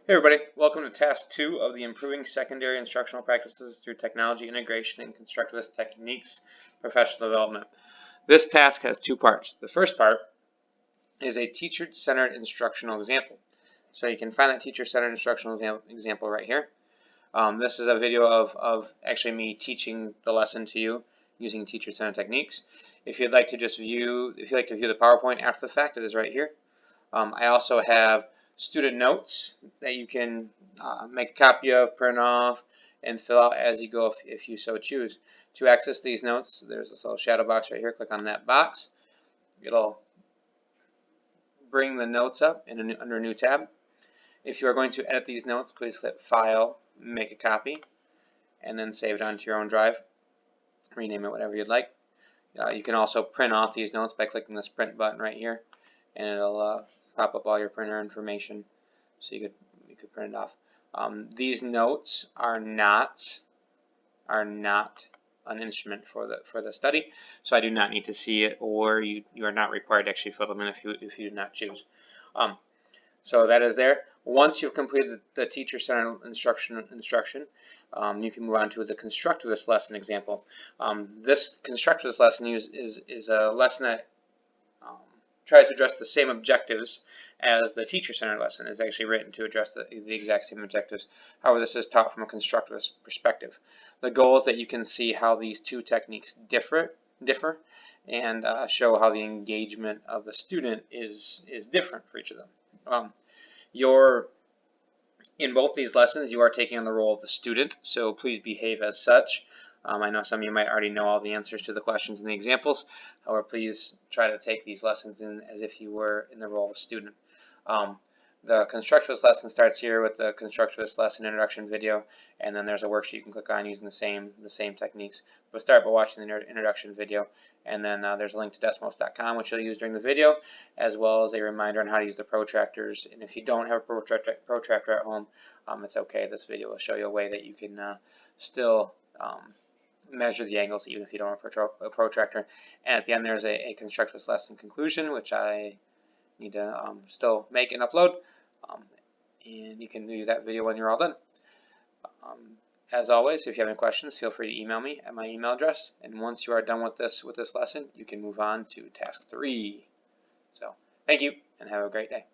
Hey everybody, welcome to task 2 of the Improving Secondary Instructional Practices Through Technology Integration and Constructivist Techniques Professional Development. This task has two parts. The first part is a teacher-centered instructional example. So you can find that teacher-centered instructional example right here. This is a video of actually me teaching the lesson to you using teacher-centered techniques. If you'd like to view the PowerPoint after the fact, it is right here. I also have student notes that you can make a copy of, print off, and fill out as you go if you so choose. To access these notes, there's this little shadow box right here. Click on that box. It'll bring the notes up under a new tab. If you are going to edit these notes, please click File, Make a Copy, and then save it onto your own drive. Rename it whatever you'd like. You can also print off these notes by clicking this print button right here, and it'll pop up all your printer information, so you could print it off. These notes are not an instrument for the study, so I do not need to see it, or you are not required to actually fill them in if you do not choose. So that is there. Once you've completed the teacher-centered instruction, you can move on to the constructivist lesson example. This constructivist lesson is a lesson that tries to address the same objectives as the teacher-centered lesson. Is actually written to address the exact same objectives. However, this is taught from a constructivist perspective. The goal is that you can see how these two techniques differ and show how the engagement of the student is different for each of them. In both these lessons, you are taking on the role of the student, so please behave as such. I know some of you might already know all the answers to the questions and the examples. However, please try to take these lessons in as if you were in the role of a student. The constructivist lesson starts here with the constructivist lesson introduction video, and then there's a worksheet you can click on using the same techniques. We'll start by watching the introduction video, and then there's a link to Desmos.com, which you'll use during the video, as well as a reminder on how to use the protractors. And if you don't have a protractor at home, it's okay. This video will show you a way that you can still measure the angles even if you don't have a protractor. And at the end, there's a constructivist lesson conclusion, which I need to still make and upload. And you can view that video when you're all done. As always, if you have any questions, feel free to email me at my email address. And once you are done with this lesson, you can move on to task 3. So, thank you, and have a great day.